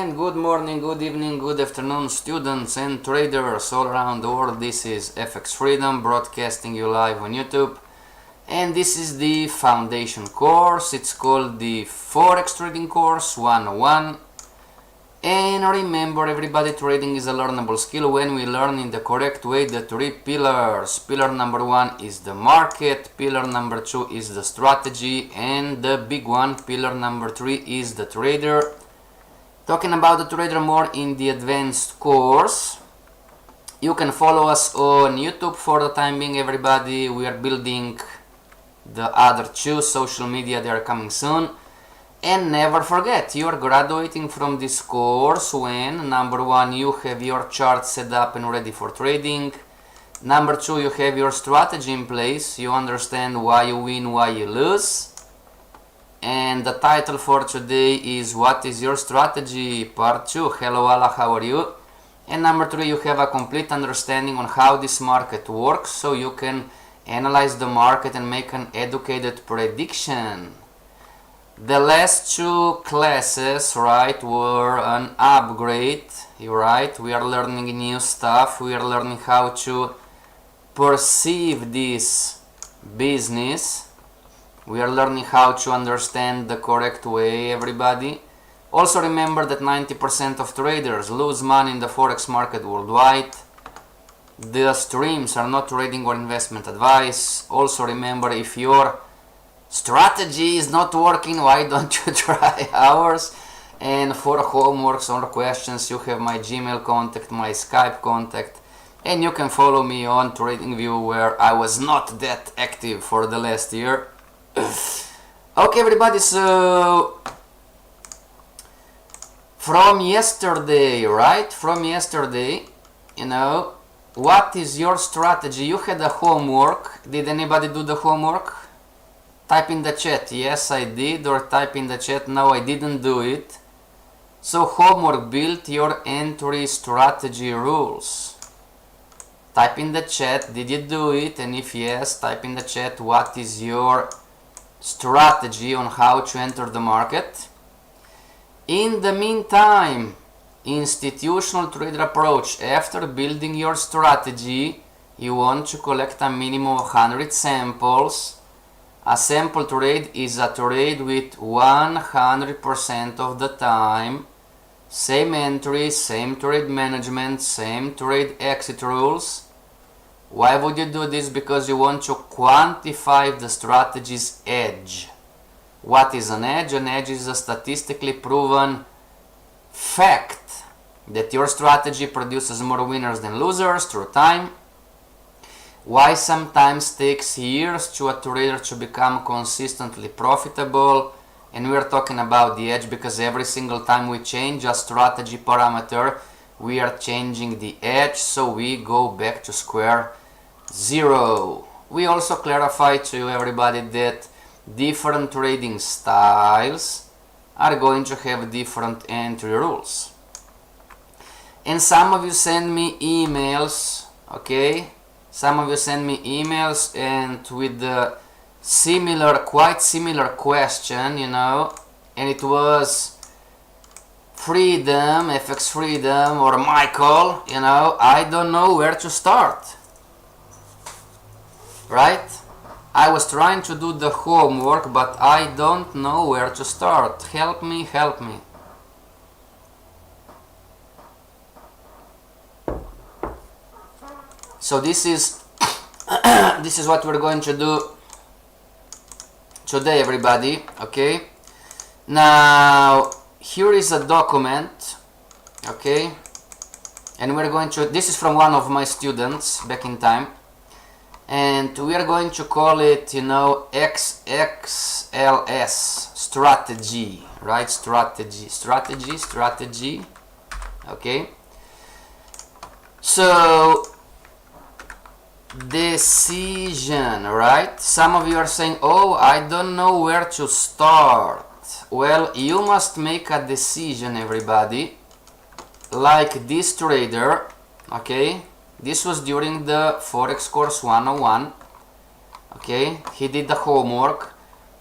And good morning, good evening, good afternoon, students and traders all around the world. This is FXFreedom broadcasting you live on YouTube. And this is the foundation course. It's called the Forex Trading Course 101. And remember, everybody, trading is a learnable skill when we learn in the correct way the three pillars. Pillar number 1 is the market, pillar number 2 is the strategy, and the big one, pillar number 3, is the trader. Talking about the trader more in the advanced course. You can follow us on YouTube for the time being, everybody. We are building the other 2 social media, they are coming soon. And never forget, you are graduating from this course when, number 1, you have your chart set up and ready for trading. Number 2, you have your strategy in place. You understand why you win, why you lose. And the title for today is What is your strategy? Part 2. Hello Allah, how are you? And number 3, you have a complete understanding on how this market works, so you can analyze the market and make an educated prediction. The last 2 classes, right, were an upgrade, right? We are learning new stuff. We are learning how to perceive this business. We are learning how to understand the correct way, everybody. Also remember that 90% of traders lose money in the forex market worldwide. The streams are not trading or investment advice. Also remember, if your strategy is not working, why don't you try ours? And for homeworks or questions, you have my Gmail contact, my Skype contact, and you can follow me on TradingView, where I was not that active for the last year. Okay, everybody, so from yesterday, right? From yesterday, you know, what is your strategy? You had a homework. Did anybody do the homework? Type in the chat, yes I did, or type in the chat, no I didn't do it. So homework, build your entry strategy rules. Type in the chat, did you do it? And if yes, type in the chat, what is your strategy on how to enter the market? In the meantime, institutional trader approach. After building your strategy, you want to collect a minimum of 100 samples. A sample trade is a trade with 100% of the time, same entry, same trade management, same trade exit rules. Why would you do this? Because you want to quantify the strategy's edge. What is an edge? An edge is a statistically proven fact that your strategy produces more winners than losers through time. Why sometimes takes years to a trader to become consistently profitable, and we are talking about the edge because every single time we change a strategy parameter, we are changing the edge, so we go back to square zero. We also clarify to everybody that different trading styles are going to have different entry rules. And some of you send me emails, okay? Some of you send me emails and with the quite similar question, you know, and it was Freedom, FXFreedom, or Michael, you know, I don't know where to start, right? I was trying to do the homework, but I don't know where to start. Help me, help me. So this is this is what we're going to do today, everybody. Okay, now here is a document, okay, and we're going to, this is from one of my students back in time, and we are going to call it, you know, XXLS strategy, right? Strategy, okay. So decision, right? Some of you are saying, oh, I don't know where to start. Well, you must make a decision, everybody, like this trader, okay? This was during the Forex course 101, okay? He did the homework,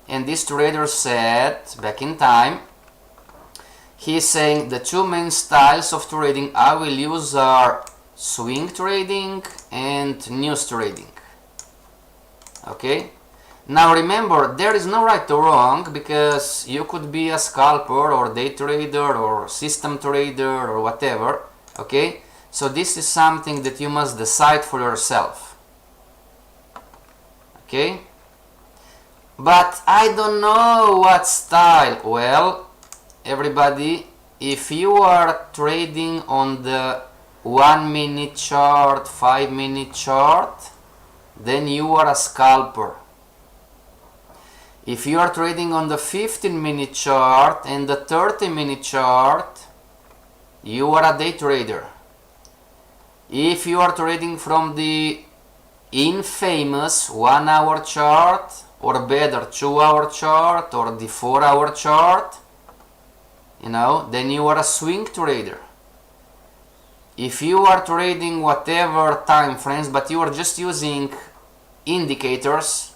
and this trader said, back in time, He's saying the two main styles of trading I will use are swing trading and news trading. Okay? Now remember, there is no right or wrong, because you could be a scalper or day trader or system trader or whatever. Okay? So this is something that you must decide for yourself. Okay? But I don't know what style. Well, everybody, if you are trading on the 1 minute chart, 5 minute chart, then you are a scalper. If you are trading on the 15 minute chart and the 30 minute chart, you are a day trader. If you are trading from the infamous 1 hour chart, or better 2 hour chart, or the 4 hour chart, then you are a swing trader. If you are trading whatever time frames, but you are just using indicators,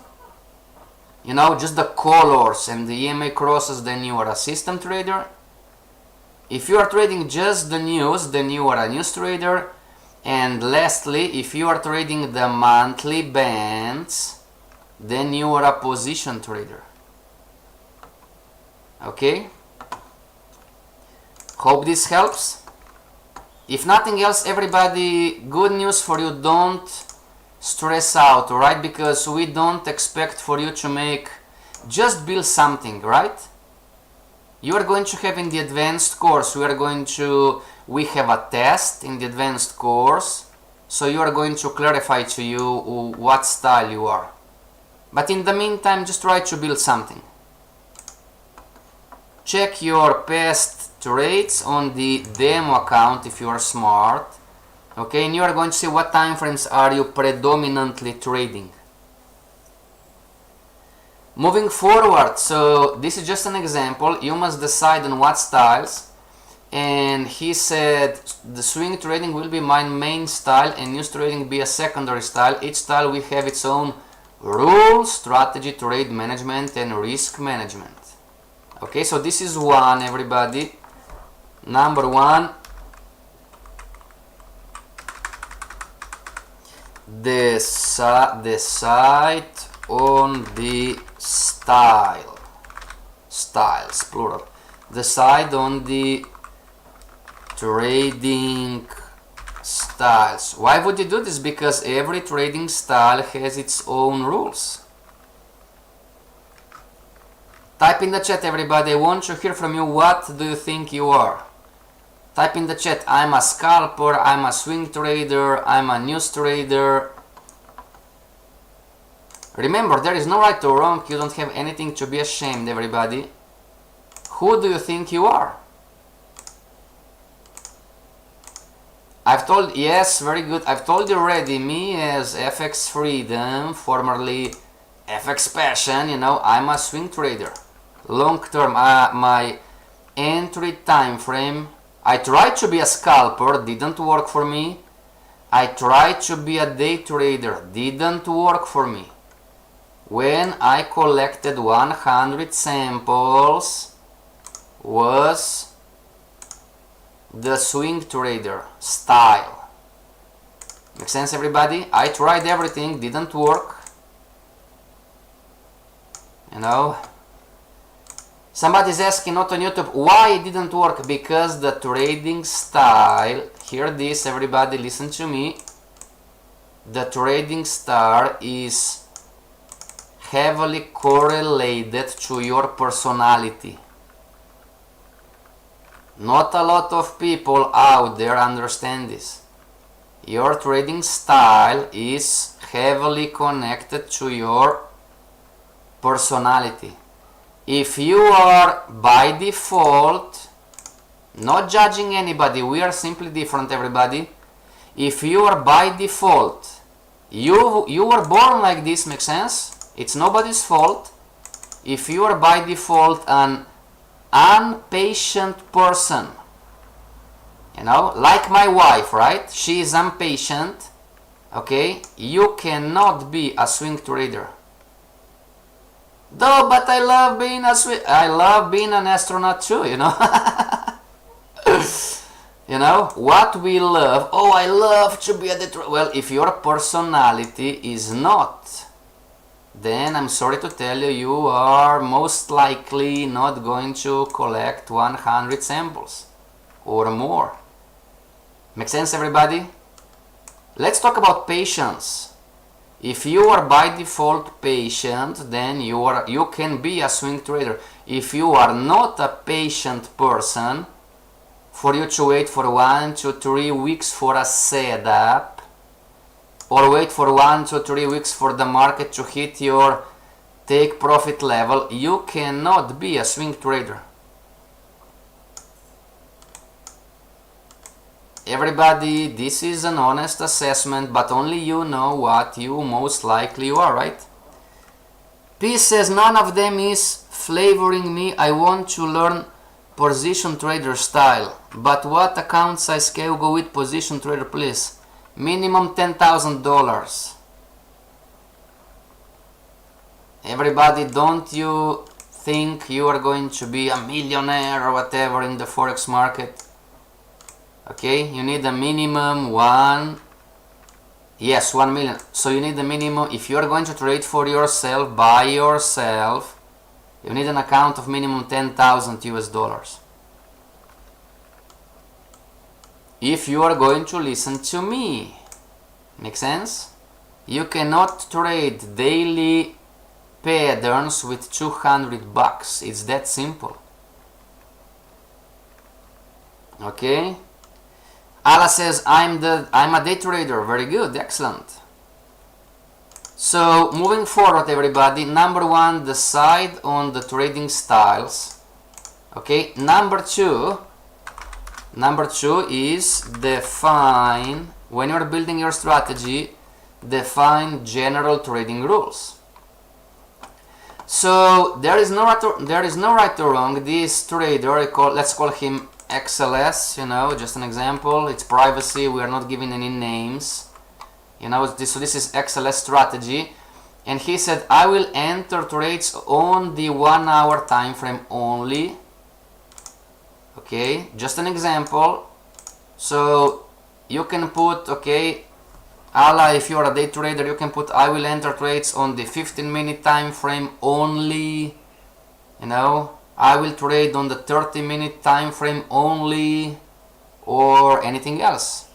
just the colors and the EMA crosses, then you are a system trader. If you are trading just the news, then you are a news trader. And lastly, if you are trading the monthly bands, then you are a position trader. Okay? Hope this helps. If nothing else, everybody, good news for you, don't stress out, alright? Because we don't expect for you to make, just build something, right? You are going to have in the advanced course, we have a test in the advanced course, so you are going to clarify to you what style you are. But in the meantime, just try to build something. Check your past trades on the demo account if you are smart. Okay, and you are going to see what time frames are you predominantly trading. Moving forward, so this is just an example. You must decide on what styles. And he said the swing trading will be my main style and news trading be a secondary style. Each style will have its own rules, strategy, trade management, and risk management. Okay, so this is one, everybody. Number one, decide on the styles, plural. Decide on the trading styles. Why would you do this? Because every trading style has its own rules. Type in the chat, everybody. I want to hear from you. What do you think you are? Type in the chat. I'm a scalper, I'm a swing trader, I'm a news trader. Remember, there is no right or wrong. You don't have anything to be ashamed, everybody. Who do you think you are? Yes, very good. I've told you already, me as FXFreedom, formerly FX Passion, I'm a swing trader. Long term, my entry time frame, I tried to be a scalper, didn't work for me. I tried to be a day trader, didn't work for me. When I collected 100 samples, was the swing trader style. Make sense, everybody? I tried everything, didn't work. Somebody's asking, not on YouTube, why it didn't work? Because the trading style, hear this, everybody, listen to me. The trading style is heavily correlated to your personality. Not a lot of people out there understand this. Your trading style is heavily connected to your personality. If you are by default, not judging anybody, we are simply different, everybody. If you are by default, you were born like this, makes sense? It's nobody's fault. If you are by default an impatient person, like my wife, right? She is impatient, okay? You cannot be a swing trader. Though, but I love being an astronaut too, You know, what we love, oh, I love to be a day trader. Well, if your personality is not, then I'm sorry to tell you, you are most likely not going to collect 100 samples or more. Make sense, everybody? Let's talk about patience. If you are by default patient, then you can be a swing trader. If you are not a patient person, for you to wait for 1 to 3 weeks for a setup, or wait for 1 to 3 weeks for the market to hit your take profit level, you cannot be a swing trader. Everybody, this is an honest assessment, but only you know what you most likely you are, right? P says, none of them is flavoring me. I want to learn position trader style, but what account size can you go with position trader, please? Minimum $10,000. Everybody, don't you think you are going to be a millionaire or whatever in the forex market? Okay, you need a minimum 1 million. So you need a minimum, if you are going to trade for yourself, by yourself, you need an account of minimum 10,000 US dollars. If you are going to listen to me. Make sense? You cannot trade daily patterns with 200 bucks. It's that simple. Okay? Ala says, I'm a day trader. Very good, excellent. So moving forward, everybody, number 1, decide on the trading styles. Okay, number 2 is define, when you're building your strategy, define general trading rules. So there is no right or wrong. This trader, let's call him XLS, you know, just an example. It's privacy, we are not giving any names, you know. So this is XLS strategy, and he said, I will enter trades on the 1 hour time frame only. Okay, just an example. So you can put, okay, Ala, if you are a day trader, you can put, I will enter trades on the 15-minute time frame only, you know. I will trade on the 30-minute time frame only, or anything else.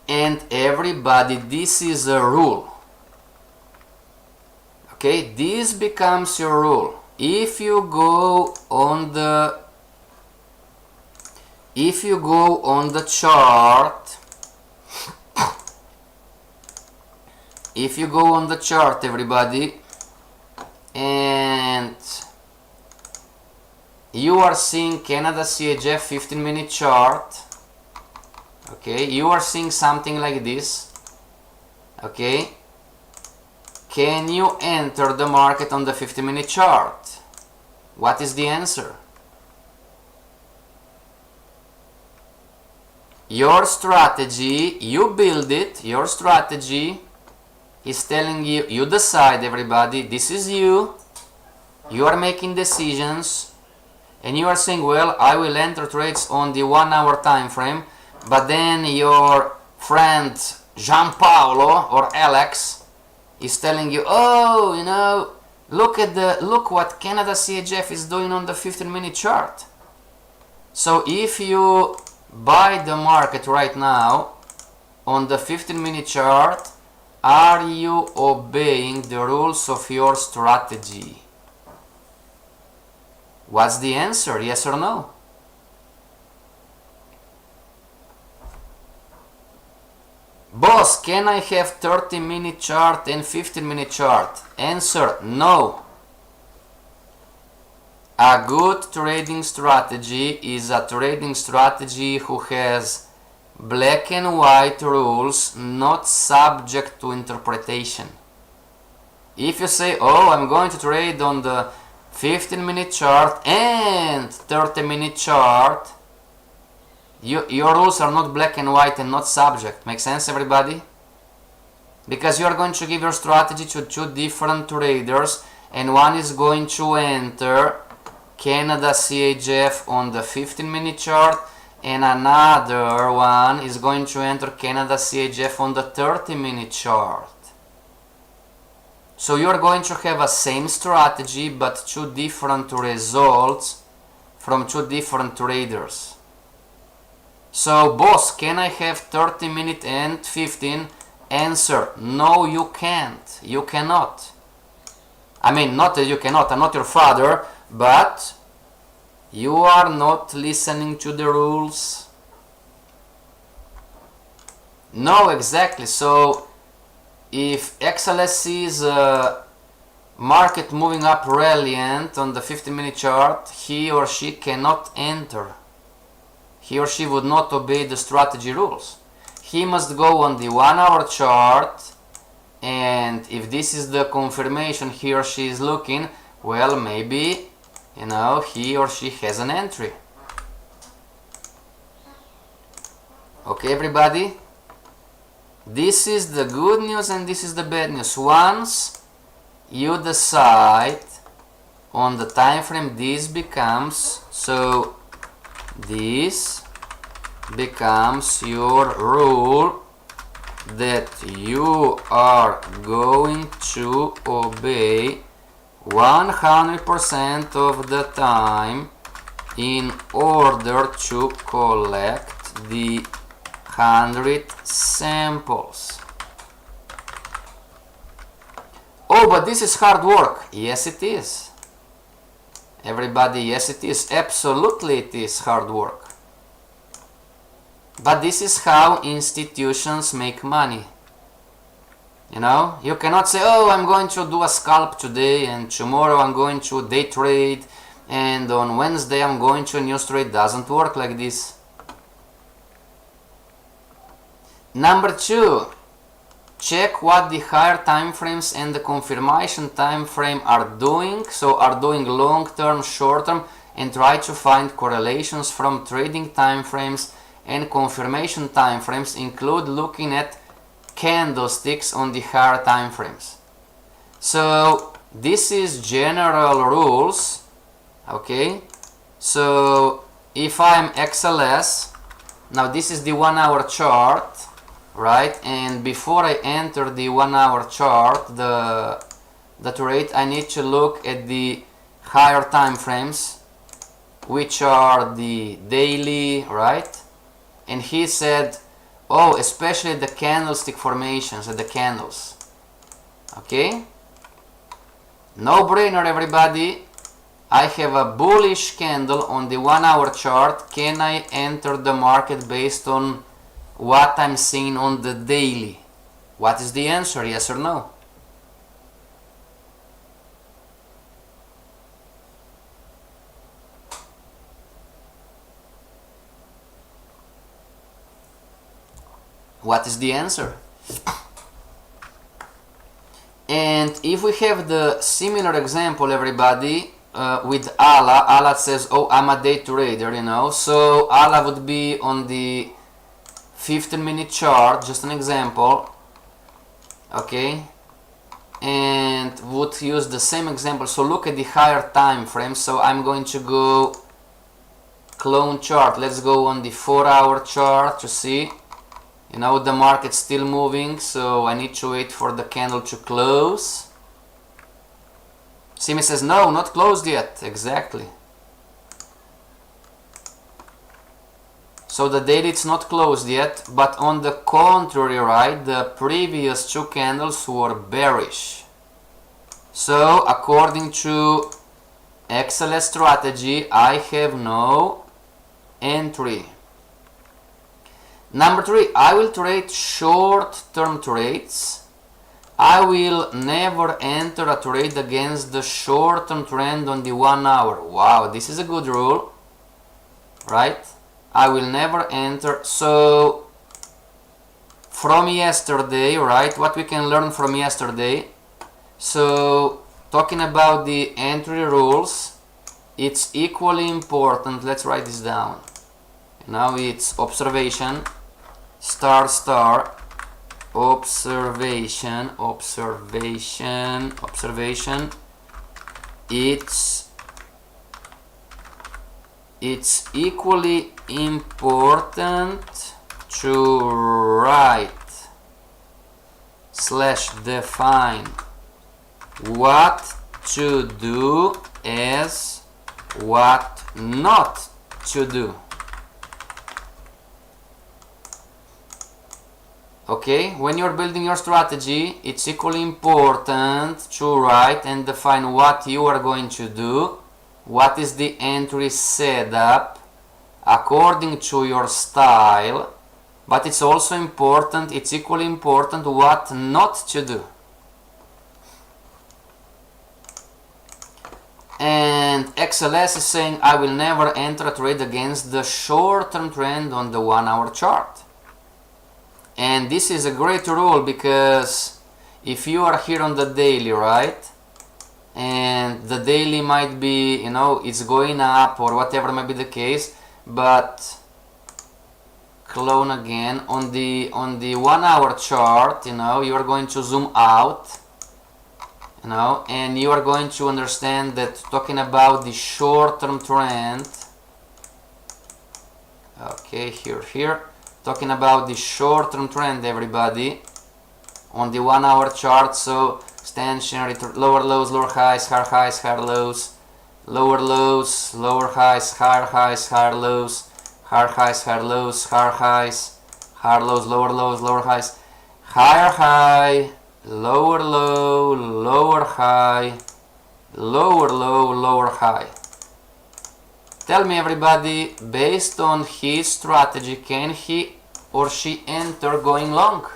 And everybody, this is a rule. Okay, this becomes your rule. If you go on the chart, if you go on the chart, everybody, and you are seeing Canada CHF 15-minute chart, okay, you are seeing something like this, okay, can you enter the market on the 15-minute chart? What is the answer? Your strategy, you build it, your strategy is telling you, you decide, everybody, this is you are making decisions, and you are saying, well, I will enter trades on the 1 hour time frame, but then your friend Gianpaolo or Alex is telling you, oh, you know, look what Canada CHF is doing on the 15-minute chart. So if you buy the market right now on the 15-minute chart, are you obeying the rules of your strategy? What's the answer? Yes or no? Boss, can I have 30-minute chart and 15-minute chart? Answer, no. A good trading strategy is a trading strategy who has black and white rules, not subject to interpretation. If you say, oh, I'm going to trade on the 15-minute chart and 30-minute chart, your rules are not black and white and not subject. Make sense, everybody? Because you are going to give your strategy to 2 different traders, and one is going to enter Canada CHF on the 15-minute chart, and another one is going to enter Canada CHF on the 30-minute chart. So you're going to have a same strategy but two different results from two different traders. So boss, can I have 30-minute and 15? Answer, no you can't. You cannot. I mean, not that you cannot, I'm not your father, but you are not listening to the rules. No, exactly. So if XLS sees a market moving up rallying on the 15-minute chart, he or she cannot enter. He or she would not obey the strategy rules. He must go on the 1-hour chart, and if this is the confirmation he or she is looking, well, maybe, you know, he or she has an entry. Okay, everybody? This is the good news and this is the bad news. Once you decide on the time frame, this becomes, so this becomes your rule that you are going to obey 100% of the time in order to collect the 100 samples. Oh, but this is hard work. Yes, it is. Everybody, yes, it is. Absolutely, it is hard work. But this is how institutions make money. You know, you cannot say, oh, I'm going to do a scalp today, and tomorrow I'm going to day trade, and on Wednesday I'm going to news trade. Doesn't work like this. Number 2, check what the higher time frames and the confirmation time frame are doing. So are doing long term, short term, and try to find correlations from trading time frames and confirmation time frames. Include looking at candlesticks on the higher time frames. So this is general rules. Okay, so if I'm XLS, now this is the 1-hour chart, right? And before I enter the 1-hour chart, the trade, I need to look at the higher time frames, which are the daily, right? And he said, oh, especially the candlestick formations and the candles. Okay, no brainer, everybody. I have a bullish candle on the 1-hour chart. Can I enter the market based on what I'm seeing on the daily? What is the answer? Yes or no? What is the answer? And if we have the similar example, everybody, with Allah says, oh, I'm a day trader, you know, so Allah would be on the 15-minute chart, just an example, okay, and would use the same example. So look at the higher time frame. So I'm going to go clone chart. Let's go on the 4-hour chart to see. You know, the market's still moving, so I need to wait for the candle to close. Simi says, no, not closed yet. Exactly. So the daily it's not closed yet, but on the contrary, right, the previous two candles were bearish. So according to XLS strategy, I have no entry. Number 3, I will trade short-term trades. I will never enter a trade against the short-term trend on the 1 hour. Wow, this is a good rule, right? I will never enter. So from yesterday, right, what we can learn from yesterday. So talking about the entry rules, it's equally important. Let's write this down. Now it's observation, star, observation, it's equally important to write / define what to do as what not to do. Okay, when you're building your strategy, it's equally important to write and define what you are going to do, what is the entry setup according to your style, but it's also important, it's equally important what not to do. And XLS is saying I will never enter a trade against the short-term trend on the 1-hour chart. And this is a great rule, because if you are here on the daily, right, and the daily might be, you know, it's going up or whatever might be the case, but clone again on the 1-hour chart, you know, you are going to zoom out, you know, and you are going to understand that talking about the short-term trend, okay, here, talking about the short-term trend, everybody, on the 1-hour chart. So extension, lower lows, lower highs, higher lows, lower lows, lower highs, higher lows, higher highs, higher lows, higher lows, lower highs, higher high, lower low, lower high, lower low, lower high. Tell me, everybody, based on his strategy, can he or she enter going long?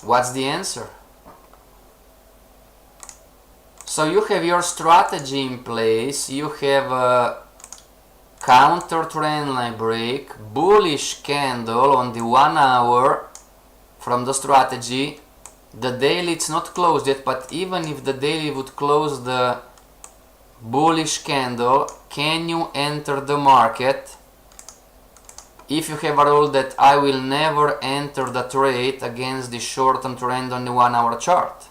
What's the answer? So you have your strategy in place, you have a counter trend line break, bullish candle on the 1-hour from the strategy. The daily, it's not closed yet, but even if the daily would close the bullish candle, can you enter the market? If you have a rule that I will never enter the trade against the short-term trend on the 1-hour chart.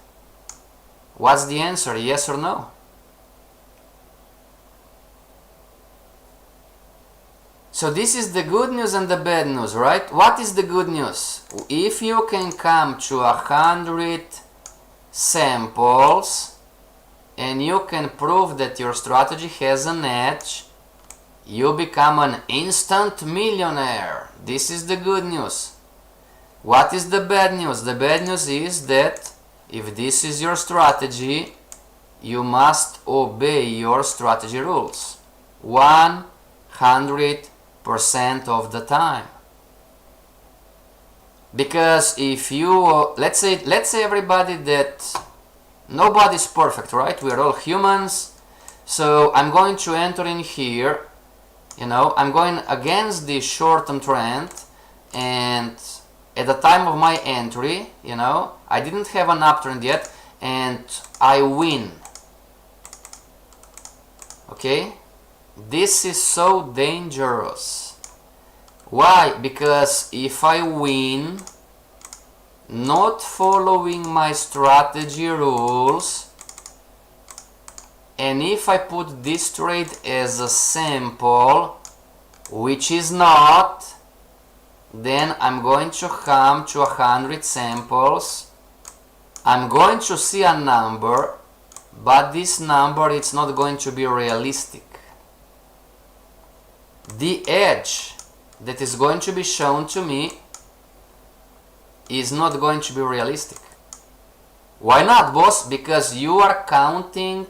What's the answer, yes or no? So this is the good news and the bad news, right? What is the good news? If you can come to 100 samples and you can prove that your strategy has an edge, you become an instant millionaire. This is the good news. What is the bad news? The bad news is that if this is your strategy, you must obey your strategy rules 100% of the time. Because if you, let's say everybody, that nobody's perfect, right? We are all humans. So I'm going to enter in here, you know, I'm going against the short-term trend, and at the time of my entry, you know, I didn't have an uptrend yet, and I win. Okay? This is so dangerous. Why? Because if I win not following my strategy rules, and if I put this trade as a sample, which is not, then I'm going to come to 100 samples, I'm going to see a number, but this number, it's not going to be realistic. The edge that is going to be shown to me is not going to be realistic. Why not, boss? Because you are counting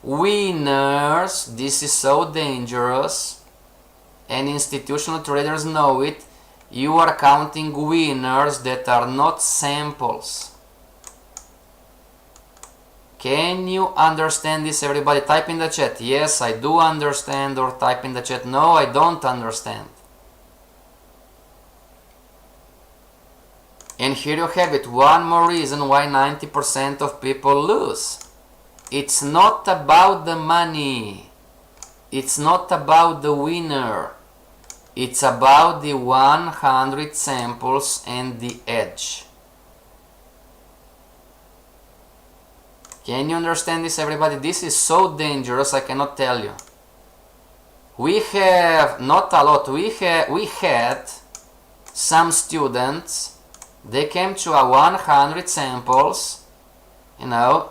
winners. This is so dangerous, and institutional traders know it. You are counting winners that are not samples. Can you understand this, everybody? Type in the chat, yes, I do understand, or type in the chat, no, I don't understand. And here you have it, one more reason why 90% of people lose. It's not about the money. It's not about the winner. It's about the 100 samples and the edge. Can you understand this, everybody? This is so dangerous, I cannot tell you. We have, not a lot, we had some students, they came to a 100 samples, you know,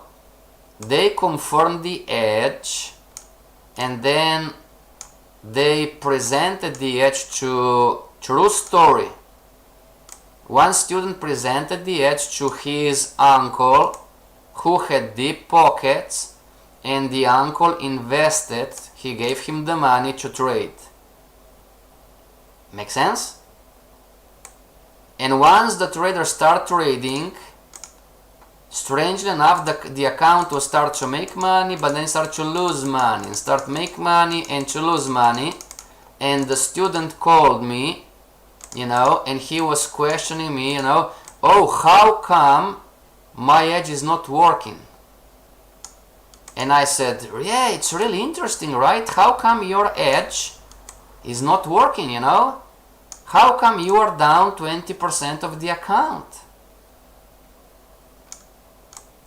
they confirmed the edge, and then they presented the edge to true story. One student presented the edge to his uncle who had deep pockets, and the uncle invested, he gave him the money to trade. Make sense? And once the trader start trading, strangely enough, the account will start to make money, but then start to lose money, and start make money and to lose money. And the student called me, you know, and he was questioning me, you know, oh, how come my edge is not working? And I said, yeah, it's really interesting, right? How come your edge is not working, you know? How come you are down 20% of the account?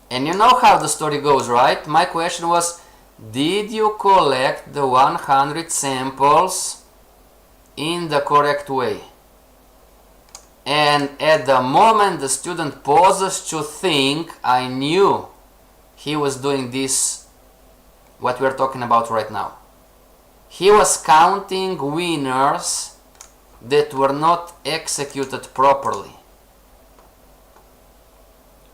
And you know how the story goes, right? My question was, did you collect the 100 samples in the correct way? And at the moment the student pauses to think, I knew he was doing this, what we're talking about right now. He was counting winners that were not executed properly.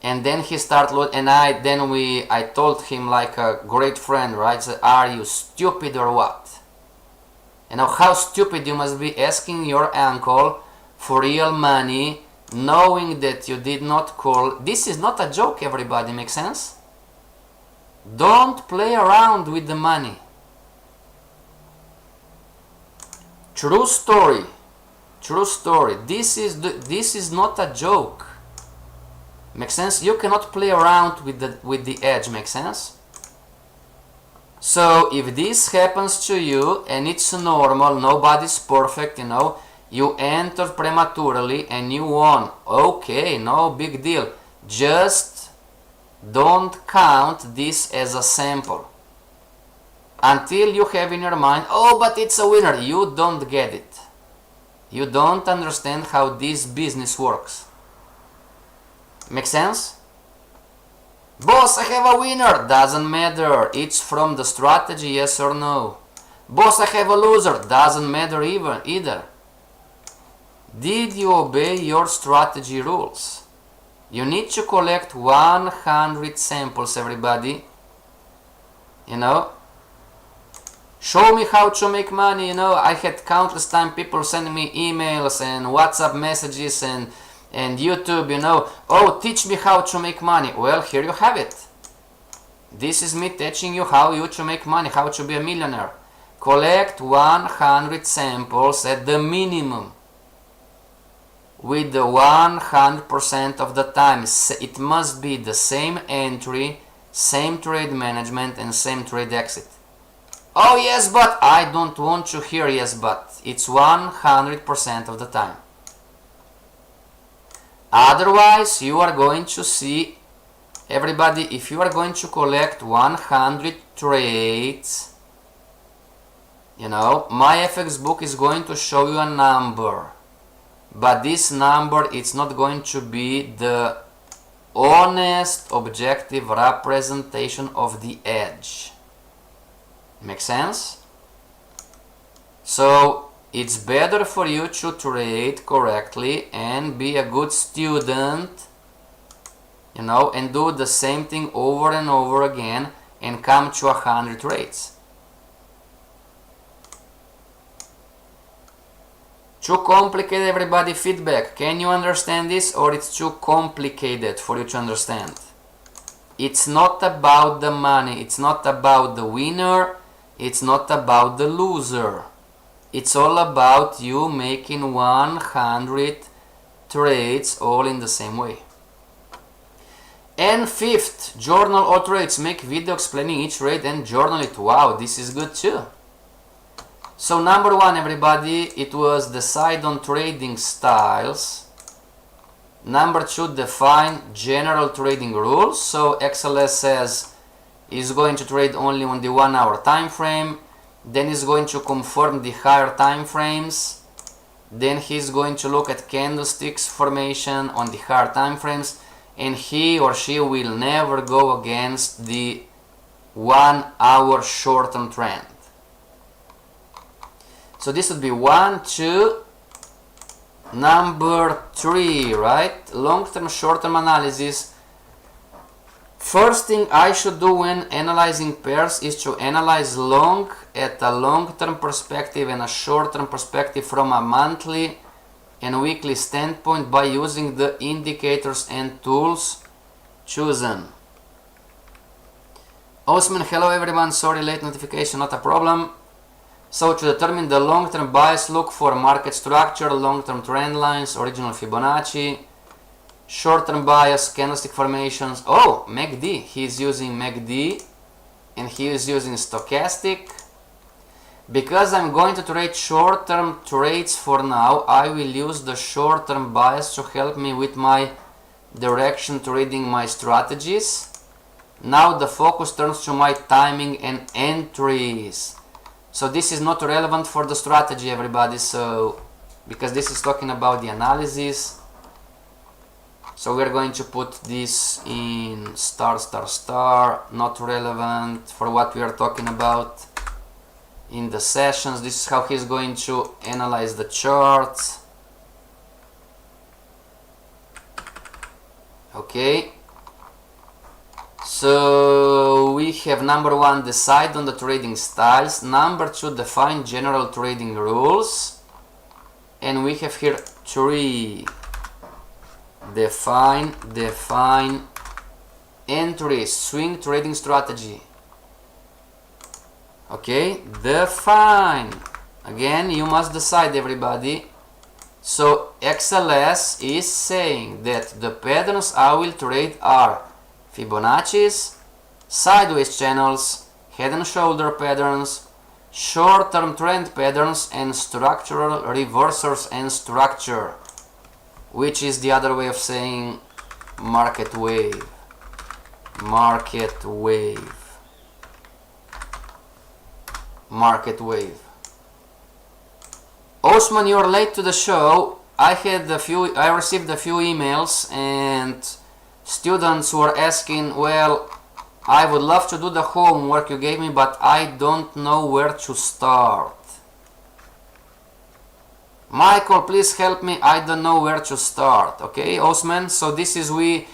And then he started, and I told him like a great friend, right? I said, are you stupid or what? You know, how stupid you must be asking your uncle for real money, knowing that you did not call. This is not a joke, everybody, makes sense? Don't play around with the money. True story. True story. This is not a joke. Makes sense? You cannot play around with the edge, makes sense? So if this happens to you, and it's normal, nobody's perfect, you know, you entered prematurely and you won. Okay, no big deal. Just don't count this as a sample. Until you have in your mind, oh, but it's a winner. You don't get it. You don't understand how this business works. Make sense? Boss, I have a winner. Doesn't matter. It's from the strategy, yes or no. Boss, I have a loser. Doesn't matter either. Did you obey your strategy rules? You need to collect 100 samples, everybody. You know? Show me how to make money, you know. I had countless time people sending me emails and WhatsApp messages and YouTube, you know. Oh, teach me how to make money. Well, here you have it. This is me teaching you how you to make money, how to be a millionaire. Collect 100 samples at the minimum. With the 100% of the time, it must be the same entry, same trade management, and same trade exit. Oh yes, but I don't want to hear yes, but it's 100% of the time. Otherwise, you are going to see, everybody, if you are going to collect 100 trades, you know, my FX book is going to show you a number. But this number, it's not going to be the honest, objective representation of the edge. Make sense? So it's better for you to trade correctly and be a good student, you know, and do the same thing over and over again and come to 100 trades. Too complicated, everybody? Feedback. Can you understand this, or it's too complicated for you to understand? It's not about the money. It's not about the winner. It's not about the loser. It's all about you making 100 trades all in the same way. And fifth, journal all trades. Make video explaining each trade and journal it. Wow, this is good too. So number one, everybody, it was decide on trading styles. Number 2, define general trading rules. So XLS says is going to trade only on the 1 hour time frame. Then he's going to confirm the higher time frames. Then he's going to look at candlesticks formation on the higher time frames, and he or she will never go against the 1 hour short-term trend. So this would be 1, 2. Number 3, right? Long-term, short-term analysis. First thing I should do when analyzing pairs is to analyze long at a long-term perspective and a short-term perspective from a monthly and weekly standpoint by using the indicators and tools chosen. Osman, hello everyone, sorry late notification, not a problem. So to determine the long-term bias, look for market structure, long-term trend lines, original Fibonacci, short-term bias, candlestick formations. Oh, MACD, he's using MACD and he is using stochastic. Because I'm going to trade short-term trades for now, I will use the short-term bias to help me with my direction trading, my strategies. Now the focus turns to my timing and entries. So this is not relevant for the strategy, everybody, so because this is talking about the analysis. So we're going to put this in star, not relevant for what we are talking about in the sessions. This is how he's going to analyze the charts. Okay. So we have number 1, decide on the trading styles. Number 2, define general trading rules. And we have here 3, define entries, swing trading strategy. Okay, define. Again, you must decide, everybody. So XLS is saying that the patterns I will trade are Fibonacci's, sideways channels, head and shoulder patterns, short-term trend patterns, and structural reversers and structure, which is the other way of saying market wave. Market wave. Market wave. Osman, you're late to the show. I received a few emails and students were asking, well, I would love to do the homework you gave me, but I don't know where to start. Michael, please help me, I don't know where to start. Okay, Osman, so this is we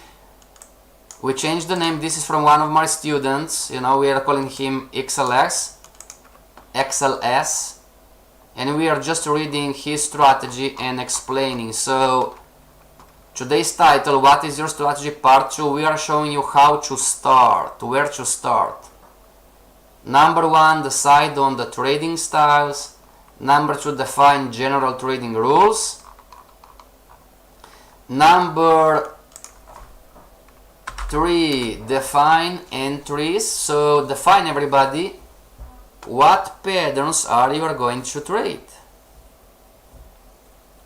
changed the name. This is from one of my students, you know, we are calling him XLS, and we are just reading his strategy and explaining. So today's title, what is your strategy, part 2, we are showing you how to start, where to start. Number 1, decide on the trading styles. Number 2, define general trading rules. Number 3, define entries. So define, everybody, what patterns are you going to trade.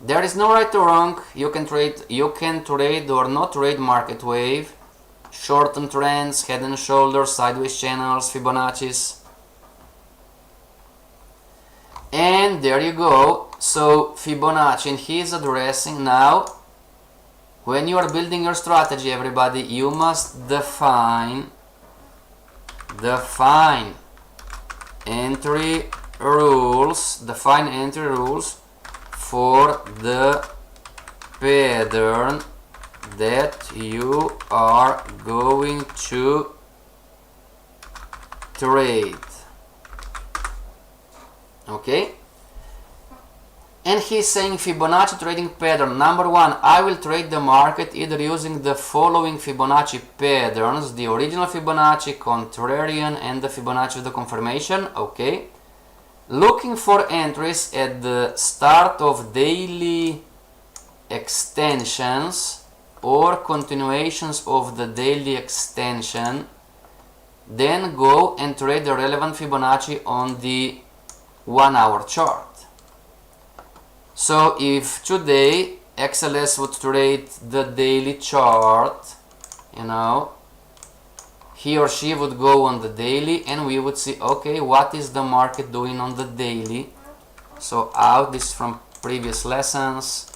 There is no right or wrong. You can trade or not trade market wave, short-term trends, head and shoulders, sideways channels, Fibonacci's. And there you go. So Fibonacci, and he is addressing now, when you are building your strategy, everybody, you must define entry rules, for the pattern that you are going to trade. Okay, and he's saying Fibonacci trading pattern. Number 1, I will trade the market either using the following Fibonacci patterns: the original Fibonacci, contrarian, and the Fibonacci of the confirmation. Okay, looking for entries at the start of daily extensions or continuations of the daily extension, then go and trade the relevant Fibonacci on the 1 hour chart. So if today XLS would trade the daily chart, you know, he or she would go on the daily and we would see, okay, what is the market doing on the daily. So out, this is from previous lessons.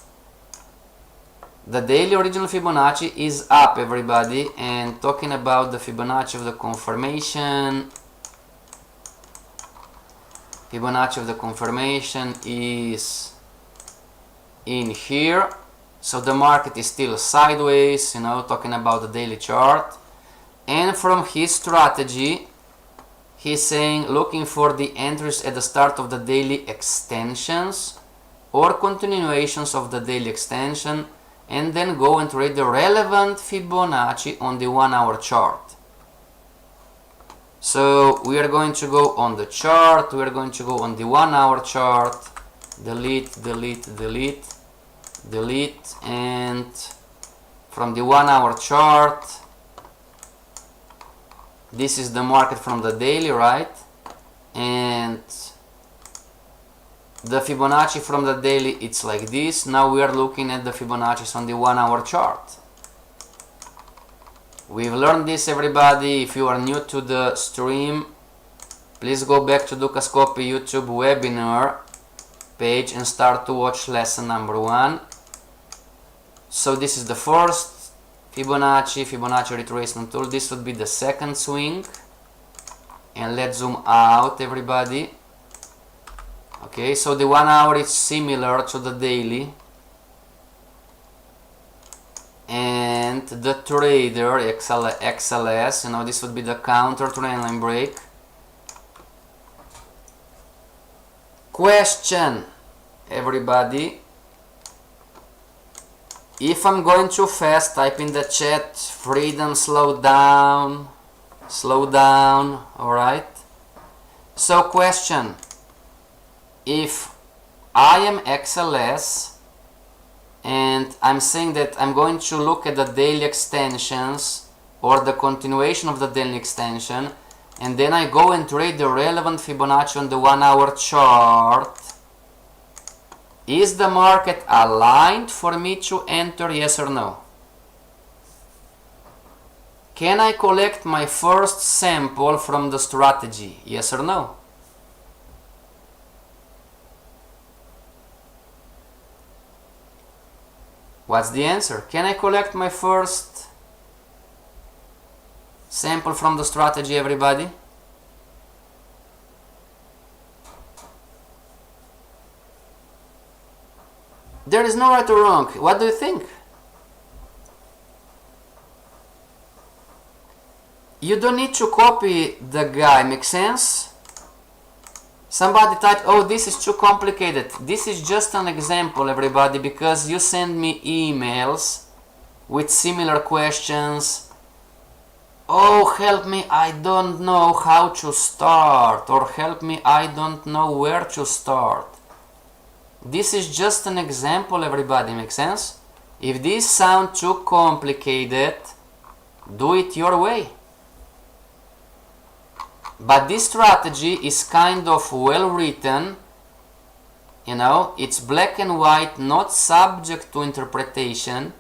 The daily original Fibonacci is up, everybody, and talking about the Fibonacci of the confirmation, Fibonacci of the confirmation is in here. So the market is still sideways, you know, talking about the daily chart. And from his strategy, he's saying looking for the entries at the start of the daily extensions or continuations of the daily extension, and then go and trade the relevant Fibonacci on the 1 hour chart. So we are going to go on the chart, we are going to go on the 1 hour chart, delete, delete, delete, delete, and from the 1 hour chart, this is the market from the daily, right? And the Fibonacci from the daily, it's like this. Now we are looking at the Fibonacci's on the 1 hour chart. We've learned this, everybody. If you are new to the stream, please go back to Dukascopy YouTube webinar page and start to watch lesson number 1. So this is the first Fibonacci retracement tool. This would be the second swing. And let's zoom out, everybody. Okay, so the 1 hour is similar to the daily, and the trader XLS, you know, this would be the counter trendline break. Question, everybody. If I'm going too fast, type in the chat, Freedom, slow down, alright? So question. If I am XLS and I'm saying that I'm going to look at the daily extensions or the continuation of the daily extension, and then I go and trade the relevant Fibonacci on the 1 hour chart, is the market aligned for me to enter, yes or no? Can I collect my first sample from the strategy, yes or no? What's the answer? Can I collect my first sample from the strategy, everybody? There is no right or wrong. What do you think? You don't need to copy the guy, make sense? Somebody typed, oh, this is too complicated. This is just an example, everybody, because you send me emails with similar questions. Oh, help me, I don't know how to start, or help me, I don't know where to start. This is just an example, everybody, make sense? If this sounds too complicated, do it your way. But this strategy is kind of well written, you know, it's black and white, not subject to interpretation.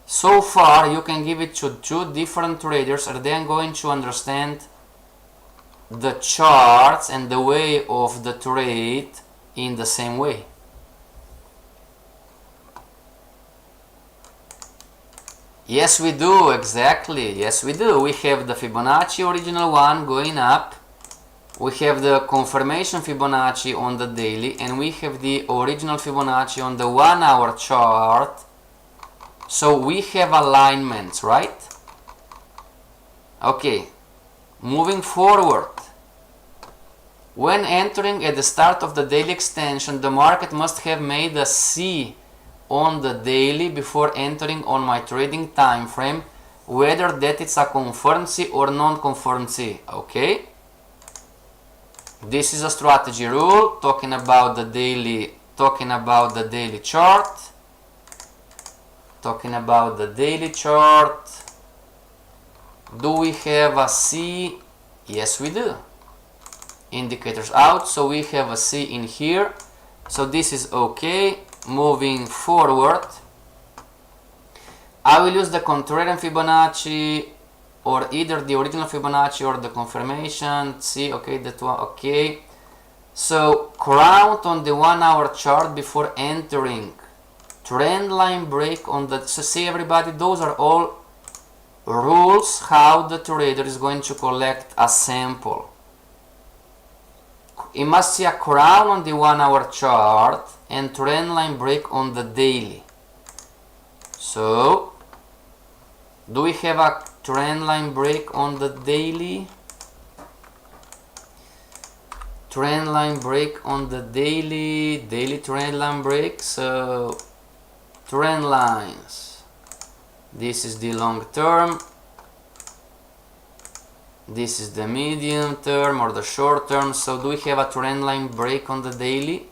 So far you can give it to 2 different traders and they're going to understand the charts and the way of the trade in the same way. Yes, we do, exactly. Yes, we do. We have the Fibonacci original one going up. We have the confirmation Fibonacci on the daily, and we have the original Fibonacci on the 1 hour chart. So we have alignments, right? Okay, moving forward. When entering at the start of the daily extension, the market must have made a C on the daily before entering on my trading time frame, whether that it's a confirmed C or non-confirmed C. Okay, this is a strategy rule talking about the daily chart. Do we have a C? Yes, we do. Indicators out, so we have a C in here, so this is okay. moving forward, I will use the contrarian Fibonacci, or either the original Fibonacci or the confirmation. See, okay, that one, okay. So count on the 1 hour chart before entering. Trend line break on the, so see everybody, those are all rules how the trader is going to collect a sample. You must see a crown on the 1 hour chart and trend line break on the daily. So do we have a trend line break on the daily? Trend line break on the daily trend line break. So trend lines, this is the long term, this is the medium term or the short term. So do we have a trend line break on the daily?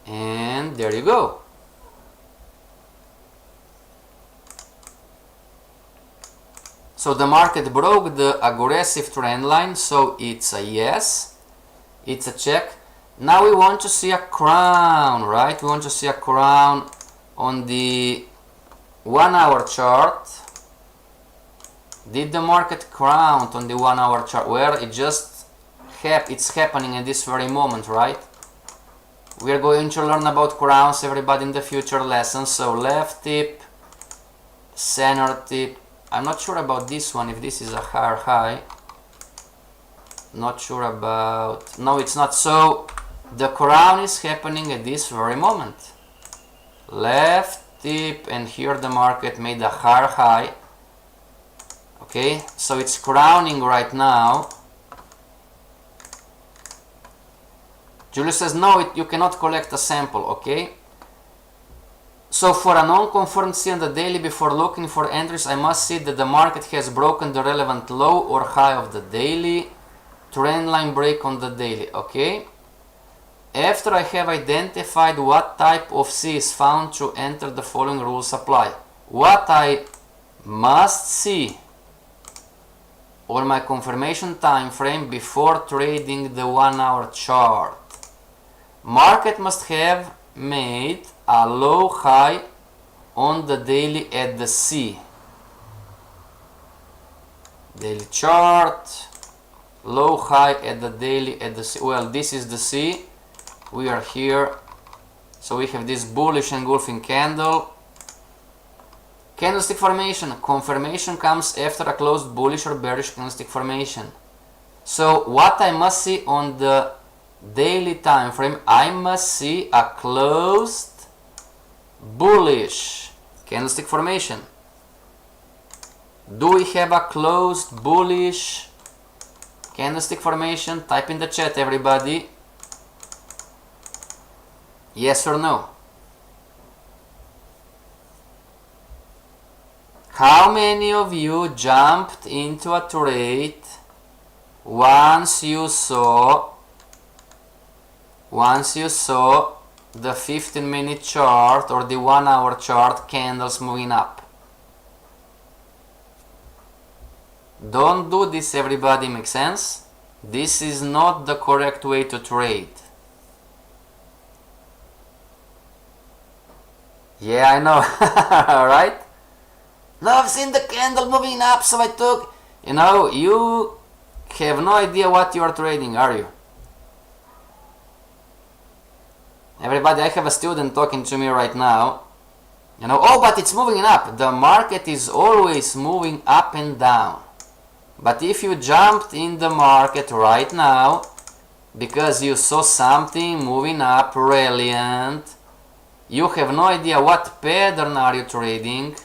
And there you go. So the market broke the aggressive trend line, so it's a yes, it's a check. Now we want to see a crown, right? We want to see a crown on the 1 hour chart. Did the market crown on the 1 hour chart? Well, it just it's happening at this very moment, right? We are going to learn about crowns, everybody, in the future lessons. So left tip, center tip. I'm not sure about this one, if this is a higher high. Not sure about, no, it's not. So the crown is happening at this very moment. Left tip, and here the market made a higher high. Okay, so it's crowning right now. Julius says no, you cannot collect a sample. Okay, so for a non-confirmed C on the daily, before looking for entries, I must see that the market has broken the relevant low or high of the daily. Trend line break on the daily. Okay, after I have identified what type of C is found to enter, the following rules apply. What I must see on my confirmation time frame before trading the 1 hour chart. Market must have made a low high on the daily at the C. Daily chart, low high at the daily at the C. Well, this is the C. We are here. So we have this bullish engulfing candle. Candlestick formation. Confirmation comes after a closed bullish or bearish candlestick formation. So what I must see on the daily time frame, I must see a closed bullish candlestick formation. Do we have a closed bullish candlestick formation? Type in the chat, everybody. Yes or no? How many of you jumped into a trade once you saw the 15-minute chart or the 1 hour chart candles moving up? Don't do this, everybody, makes sense? This is not the correct way to trade. Yeah, I know, right? No, I've seen the candle moving up, so I took... You know, you have no idea what you are trading, are you? Everybody, I have a student talking to me right now. You know, oh, but it's moving up. The market is always moving up and down. But if you jumped in the market right now because you saw something moving up, brilliant, you have no idea what pattern are you trading.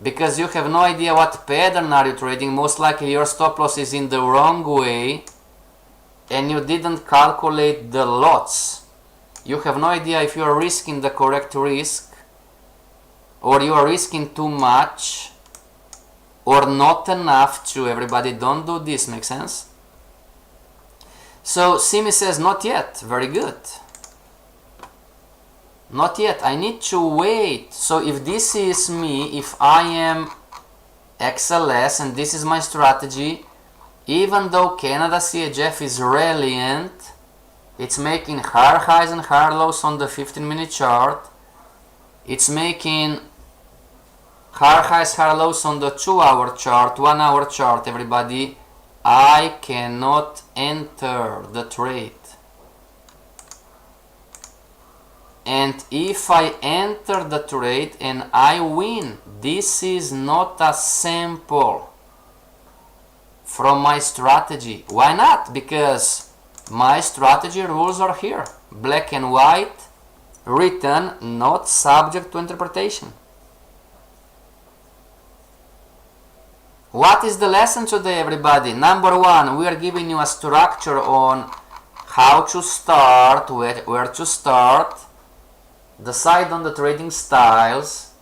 Because you have no idea what pattern are you trading, most likely your stop loss is in the wrong way and you didn't calculate the lots. You have no idea if you are risking the correct risk, or you are risking too much or not enough to. Everybody, don't do this, make sense? So Simi says not yet. Very good. Not yet, I need to wait. So if this is me, if I am XLS and this is my strategy, even though Canada CHF is brilliant, It's making higher highs and higher lows on the 15-minute chart. It's making higher highs, higher lows on the 2-hour chart, 1-hour chart, everybody. I cannot enter the trade. And if I enter the trade and I win, this is not a sample from my strategy. Why not? Because my strategy rules are here. Black and white, written, not subject to interpretation. What is the lesson today, everybody? Number one, we are giving you a structure on how to start, where to start, decide on the trading styles,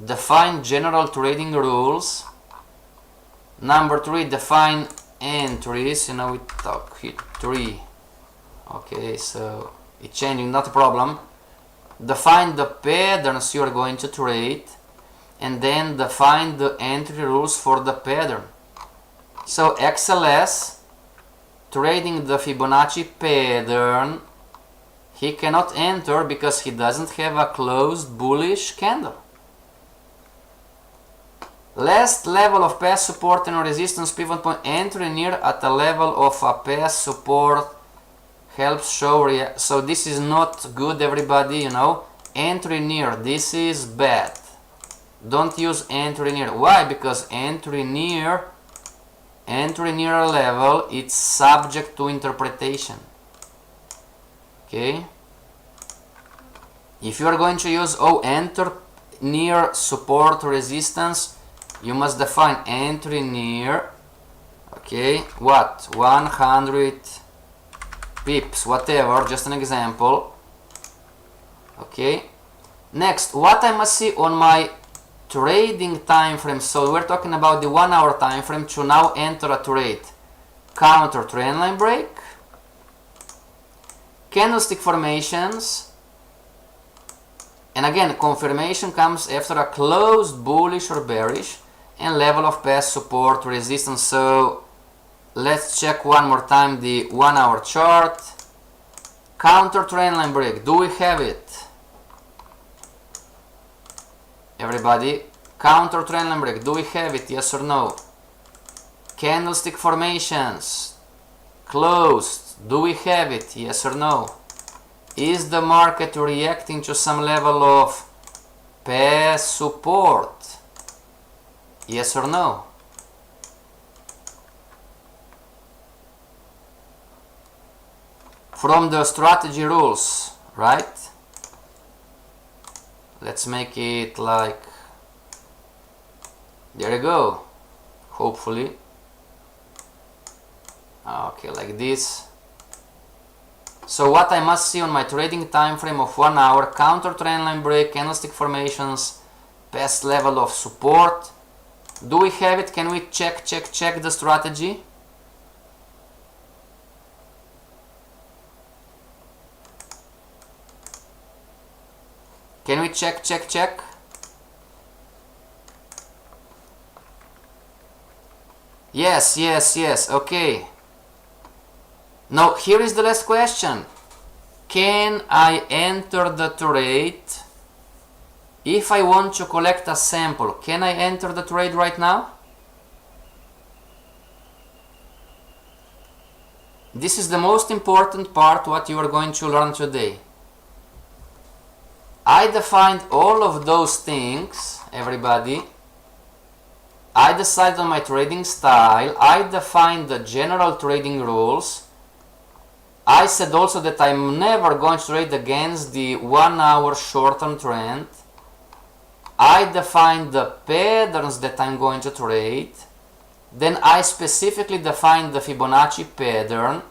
define general trading rules. Number three, define entries. You know, we talk here 3. Okay, so it's changing, not a problem. Define the patterns you are going to trade, and then define the entry rules for the pattern. So XLS, trading the Fibonacci pattern, he cannot enter because he doesn't have a closed bullish candle. Last level of past support and resistance pivot point, entry near at a level of a past support helps show so this is not good, everybody, you know. Entry near, this is bad. Don't use entry near. Why? Because entry near a level, it's subject to interpretation. Okay? If you are going to use enter near support resistance, you must define entry near, okay, what, 100 pips, whatever, just an example. Okay, next, what I must see on my trading time frame. So we're talking about the 1-hour time frame to now enter a trade. Counter trendline break, candlestick formations, and again, confirmation comes after a closed bullish or bearish, and level of past support resistance. So let's check one more time the 1-hour chart. Counter trendline break, do we have it? Everybody, counter trendline break, do we have it? Yes or no? Candlestick formations, closed, do we have it? Yes or no? Is the market reacting to some level of past support? Yes or no? From the strategy rules, right? Let's make it like, there you go, hopefully. Okay, like this. So what I must see on my trading time frame of 1 hour, counter trendline break, candlestick formations, past level of support. Do we have it? Can we check the strategy? Can we check? Yes, okay. Now here is the last question. Can I enter the trade? If I want to collect a sample, can I enter the trade right now? This is the most important part what you are going to learn today. I defined all of those things, everybody. I decided on my trading style. I defined the general trading rules. I said also that I'm never going to trade against the 1 hour short-term trend. I defined the patterns that I'm going to trade. Then I specifically defined the Fibonacci pattern.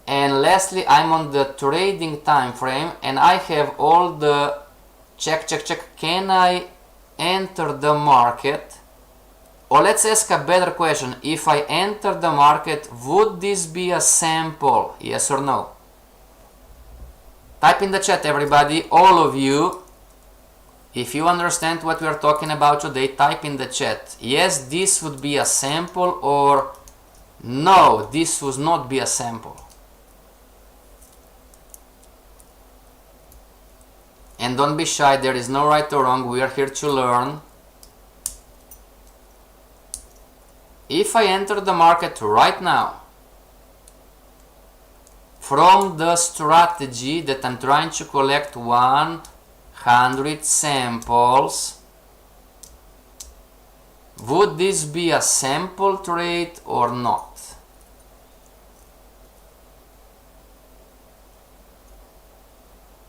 And lastly, I'm on the trading time frame and I have all the check. Can I enter the market? Or let's ask a better question. If I enter the market, would this be a sample? Yes or no? Type in the chat, everybody, all of you. If you understand what we are talking about today, type in the chat. Yes, this would be a sample, or no, this would not be a sample. And don't be shy, there is no right or wrong, we are here to learn. If I enter the market right now from the strategy that I'm trying to collect 100 samples, would this be a sample trade or not?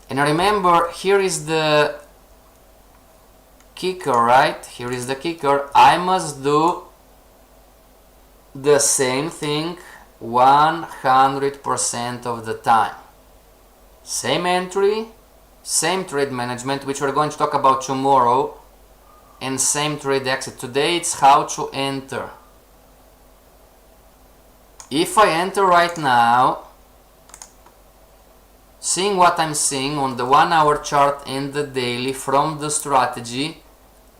And remember, here is the kicker, right? Here is the kicker. I must do the same thing 100% of the time. Same entry, same trade management, which we're going to talk about tomorrow, and same trade exit. Today it's how to enter. If I enter right now, seeing what I'm seeing on the 1 hour chart and the daily from the strategy,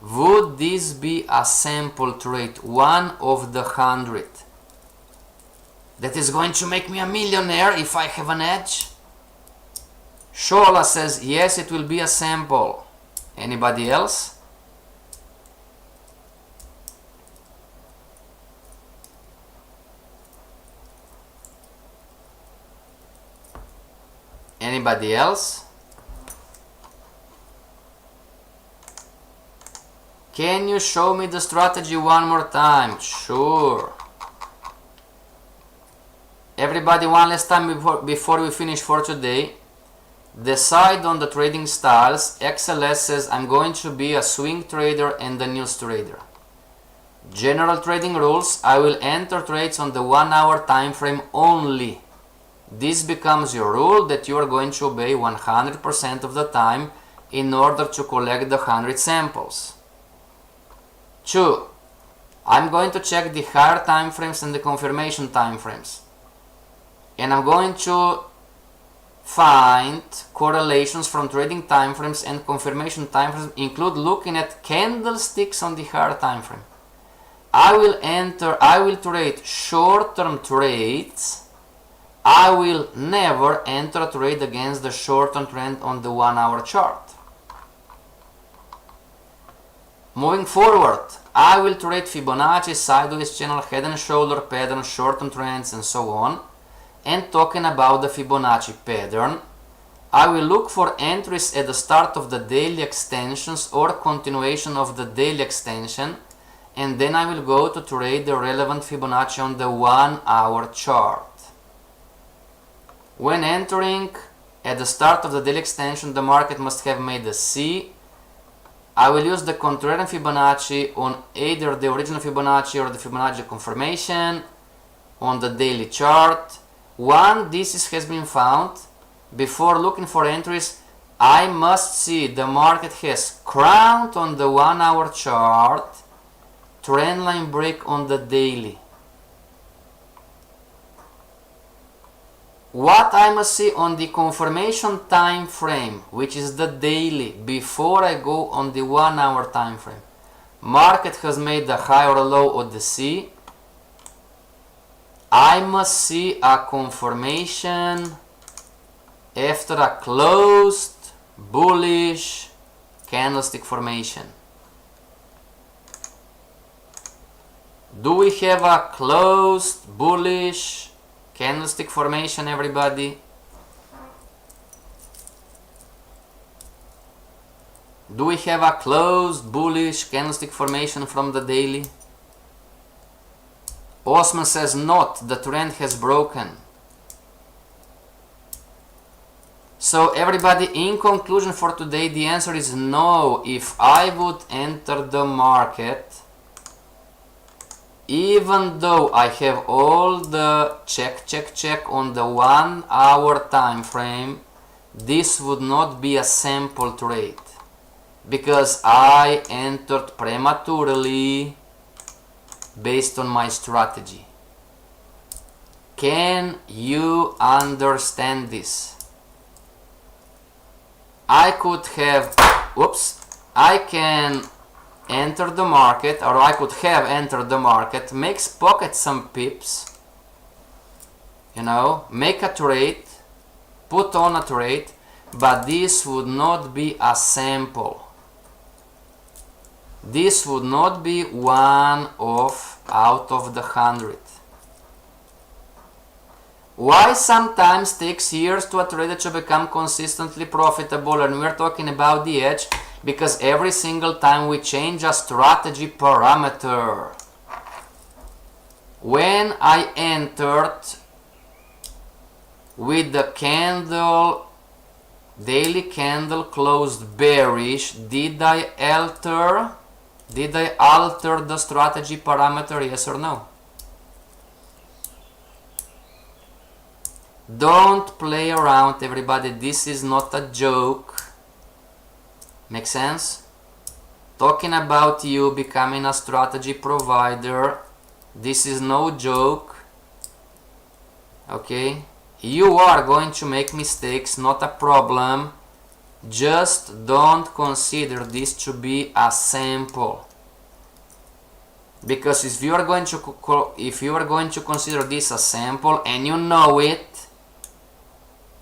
would this be a sample trade, 1 of the 100? That is going to make me a millionaire if I have an edge? Shola says, yes, it will be a sample. Anybody else? Anybody else? Can you show me the strategy one more time? Sure. Everybody, one last time before we finish for today. Decide on the trading styles. XLS says I'm going to be a swing trader and a news trader. General trading rules, I will enter trades on the 1 hour time frame only. This becomes your rule that you are going to obey 100% of the time in order to collect the 100 samples. 2. I'm going to check the higher time frames and the confirmation time frames. And I'm going to find correlations from trading time frames and confirmation time frames, include looking at candlesticks on the higher time frame. I will trade short-term trades. I will never enter a trade against the short-term trend on the 1 hour chart. Moving forward, I will trade Fibonacci, sideways channel, head and shoulder pattern, short-term trends, and so on. And talking about the Fibonacci pattern, I will look for entries at the start of the daily extensions or continuation of the daily extension, and then I will go to trade the relevant Fibonacci on the 1 hour chart. When entering at the start of the daily extension, the market must have made a C. I will use the contrarian Fibonacci on either the original Fibonacci or the Fibonacci confirmation on the daily chart. Once this has been found, before looking for entries, I must see the market has crowned on the 1 hour chart, trendline break on the daily. What I must see on the confirmation time frame, which is the daily, before I go on the 1 hour time frame. Market has made a high or a low or the C. I must see a confirmation after a closed bullish candlestick formation. Do we have a closed bullish candlestick formation, everybody? Do we have a closed bullish candlestick formation from the daily? Osman says not, the trend has broken. So everybody, in conclusion for today, the answer is no. If I would enter the market, even though I have all the check on the 1 hour time frame, this would not be a sample trade because I entered prematurely based on my strategy. Can you understand this? I can enter the market, or I could have entered the market, pocket some pips, make a trade, put on a trade, but this would not be a sample. This would not be one out of the 100. Why sometimes takes years to a trader to become consistently profitable, and we're talking about the edge because every single time we change a strategy parameter. When I entered with the daily candle closed bearish, did I alter the strategy parameter, yes or no? Don't play around, everybody. This is not a joke. Make sense? Talking about you becoming a strategy provider, this is no joke. Okay? You are going to make mistakes, not a problem. Just don't consider this to be a sample. Because if you are going to consider this a sample and you know it,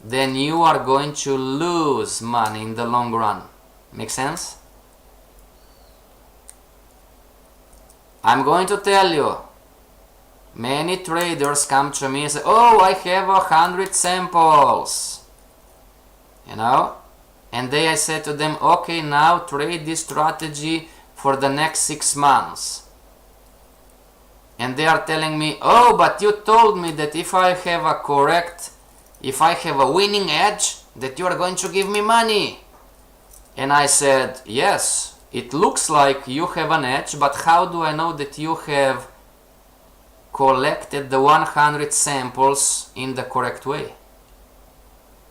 then you are going to lose money in the long run. Make sense? I'm going to tell you, many traders come to me and say, oh, I have 100 samples, you know, and then I say to them, okay, now trade this strategy for the next 6 months. And they are telling me, oh, but you told me that if I have a winning edge, that you are going to give me money. And I said, yes, it looks like you have an edge, but how do I know that you have collected the 100 samples in the correct way?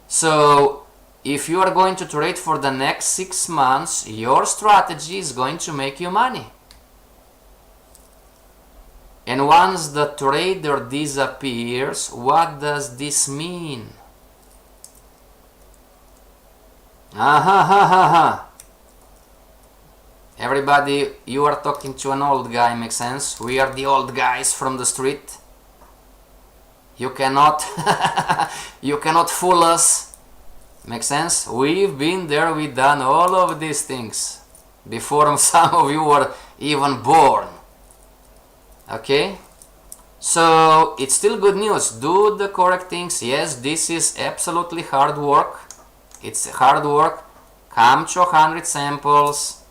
So if you are going to trade for the next 6 months, your strategy is going to make you money. And once the trader disappears, what does this mean? Everybody, you are talking to an old guy, makes sense? We are the old guys from the street. You cannot you cannot fool us. Makes sense? We've been there, we've done all of these things before some of you were even born. Okay? So it's still good news. Do the correct things. Yes, this is absolutely hard work. It's hard work. Come to 100 samples.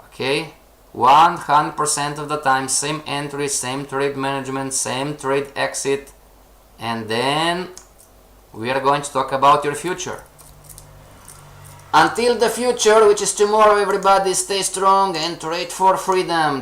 Okay? 100% of the time, same entry, same trade management, same trade exit. And then we are going to talk about your future. Until the future, which is tomorrow, everybody, stay strong and trade for freedom.